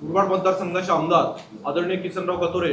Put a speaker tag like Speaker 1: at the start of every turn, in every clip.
Speaker 1: मुरबाड मतदारसंघाचे आमदार आदरणीय किसनराव कथोरे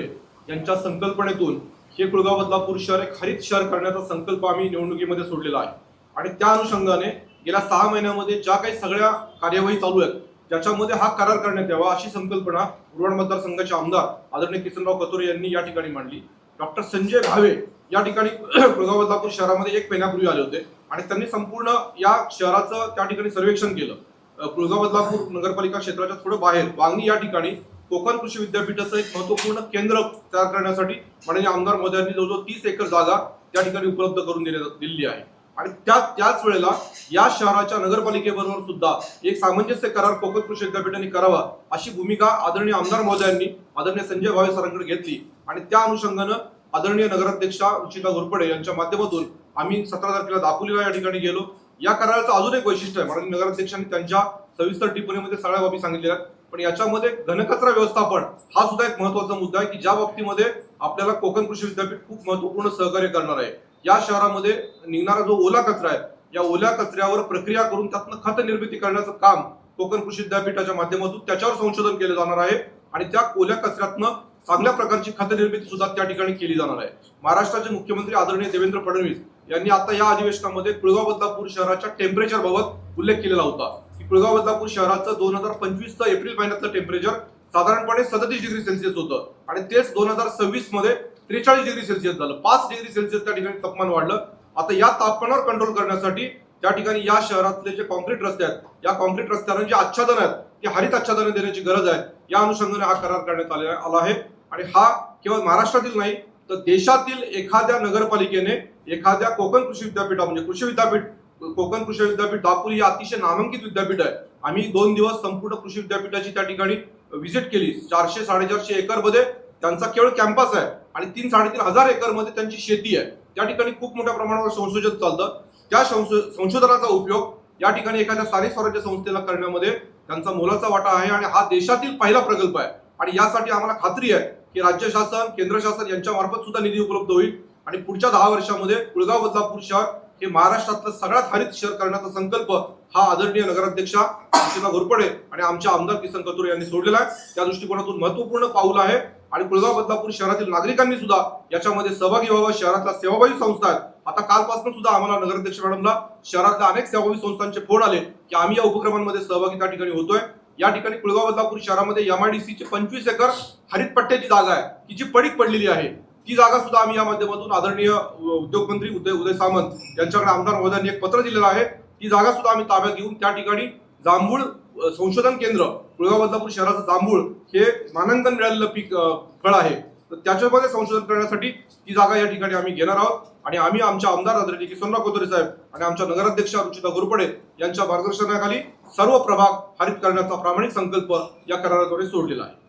Speaker 1: यांच्या संकल्पनेतून हे कुळगाव बदलापूर शहर एक हरित शहर करण्याचा संकल्प आम्ही निवडणुकीमध्ये सोडलेला आहे आणि त्या अनुषंगाने गेल्या 6 महिन्यामध्ये ज्या काही सगळ्या कार्यवाही चालू आहेत ज्याच्यामध्ये हा करार करण्यात यावा अशी संकल्पना मुरबाड मतदारसंघाचे आमदार आदरणीय किसनराव कथोरे यांनी या ठिकाणी मांडली। डॉक्टर संजय भावे या ठिकाणी कुळगाव बदलापूर शहरामध्ये 1 महिन्यापूर्वी आले होते आणि त्यांनी संपूर्ण या शहराचं त्या ठिकाणी सर्वेक्षण केलं। कुळगाव बदलापूर नगरपालिका क्षेत्राच्या थोडं बाहेर वांगणी या ठिकाणी कोकण कृषी विद्यापीठाचं एक महत्त्वपूर्ण केंद्र तयार करण्यासाठी माननीय आमदार महोदयांनी जवळजवळ 30 एकर जागा त्या ठिकाणी उपलब्ध करून दिलेली आहे आणि त्याच वेळेला या शहराच्या नगरपालिकेबरोबर सुद्धा एक सामंजस्य करार कोकण कृषी विद्यापीठाने करावा अशी भूमिका आदरणीय आमदार महोदयांनी आदरणीय संजय भावे सरांकडे घेतली आणि त्या अनुषंगानं आदरणीय नगराध्यक्षा रुचिता घोरपडे यांच्या माध्यमातून आम्ही 17 तारखेला दापोलीला या ठिकाणी गेलो। या कराराचं अजून एक वैशिष्ट्य आहे, माननीय नगराध्यक्षांनी त्यांच्या सविस्तर टिप्पणीमध्ये सगळ्या बाबी सांगितलेल्या आहेत, पण याच्यामध्ये घनकचरा व्यवस्थापन हा सुद्धा एक महत्त्वाचा मुद्दा आहे की ज्या बाबतीमध्ये आपल्याला कोकण कृषी विद्यापीठ खूप महत्त्वपूर्ण सहकार्य करणार आहे। या शहरामध्ये निघणारा जो ओला कचरा आहे या ओल्या कचऱ्यावर प्रक्रिया करून त्यातनं खत निर्मिती करण्याचं काम कोकण कृषी विद्यापीठाच्या माध्यमातून त्याच्यावर संशोधन केले जाणार आहे आणि त्या ओल्या कचऱ्यातनं चांगल्या प्रकारची खत निर्मिती सुद्धा त्या ठिकाणी केली जाणार आहे। महाराष्ट्राचे मुख्यमंत्री आदरणीय देवेंद्र फडणवीस यांनी आता या अधिवेशनामध्ये कुळगाव बदलापूर शहराच्या टेम्परेचर बाबत उल्लेख केलेला होता की कुळगाव बदलापूर शहराचं 2025चं एप्रिल महिन्यातलं टेम्परेचर साधारणपणे 37 डिग्री सेल्सिअस होतं आणि तेच 2026 मध्ये 43 डिग्री सेल्सिअस झालं। 5 डिग्री सेल्सिअस त्या ठिकाणी तापमान वाढलं। आता या तापमानावर कंट्रोल करण्यासाठी त्या ठिकाणी या शहरातले जे कॉन्क्रीट रस्ते आहेत या कॉन्क्रीट रस्त्यांना जे आच्छादन आहेत ते हरित आच्छादन देण्याची गरज आहे। या अनुषंगाने हा करार करण्यात आला आहे आणि हा केवळ महाराष्ट्रातील नाही तर देशातील एखाद्या नगरपालिकेने एखाद्या कोकण कृषी विद्यापीठा म्हणजे कृषी विद्यापीठ कोकण कृषी विद्यापीठ दापोली ही अतिशय नामांकित विद्यापीठ आहे। आम्ही 2 दिवस संपूर्ण कृषी विद्यापीठाची त्या ठिकाणी व्हिजिट केली। 400-450 एकर मध्ये त्यांचा केवळ कॅम्पस आहे आणि 3-3.5 हजार एकर मध्ये त्यांची शेती आहे। त्या ठिकाणी खूप मोठ्या प्रमाणावर संशोधन चालतं। त्या संशोधनाचा उपयोग या ठिकाणी एखाद्या स्थानिक स्वराज्य संस्थेला करण्यामध्ये त्यांचा मोलाचा वाटा आहे आणि हा देशातील पहिला प्रकल्प आहे आणि यासाठी आम्हाला खात्री आहे की राज्य शासन केंद्र शासन यांच्या मार्फत सुद्धा निधी उपलब्ध होईल आणि पुढच्या 10 वर्षामध्ये कुळगाव बदलापूर शहर हे महाराष्ट्रातलं सगळ्यात हरित शहर करण्याचा संकल्प हा आदरणीय नगराध्यक्षा रुचिता घोरपडे आणि आमच्या आमदार किसन कथोरे यांनी सोडलेला आहे। त्या दृष्टिकोनातून महत्त्वपूर्ण पाऊल आहे आणि कुळगाव बदलापूर शहरातील नागरिकांनी सुद्धा याच्यामध्ये सहभागी व्हावं। शहरातल्या सेवाभावी संस्था आहेत, आता कालपासून सुद्धा आम्हाला नगराध्यक्ष मॅडमला शहरातल्या अनेक सेवाभावी संस्थांचे फोन आले की आम्ही या उपक्रमांमध्ये सहभागी त्या ठिकाणी होतोय। या ठिकाणी कुळगाव बदलापूर शहरामध्ये MIDC चे 25 एकर हरित पट्ट्याची जागा आहे की जी पडीक पडलेली आहे। ती जागा सुद्धा आम्ही या माध्यमातून आदरणीय उद्योगमंत्री उदय सामंत यांच्याकडे आमदार महोदयांनी एक पत्र दिलेलं आहे। ती जागा सुद्धा आम्ही ताब्यात घेऊन त्या ठिकाणी जांभूळ संशोधन केंद्र कुळगाव बदलापूर शहराचं जांभूळ हे मानांकन मिळालेलं फळ आहे, तर त्याच्यामध्ये संशोधन करण्यासाठी ती जागा या ठिकाणी आम्ही घेणार आहोत आणि आम्ही आमच्या आमदार आदरणीय किसनराव कथोरे साहेब आणि आमच्या नगराध्यक्षा रुचिता घोरपडे यांच्या मार्गदर्शनाखाली सर्व प्रभाग हरित करण्याचा प्रामाणिक संकल्प या कराराद्वारे सोडलेला आहे।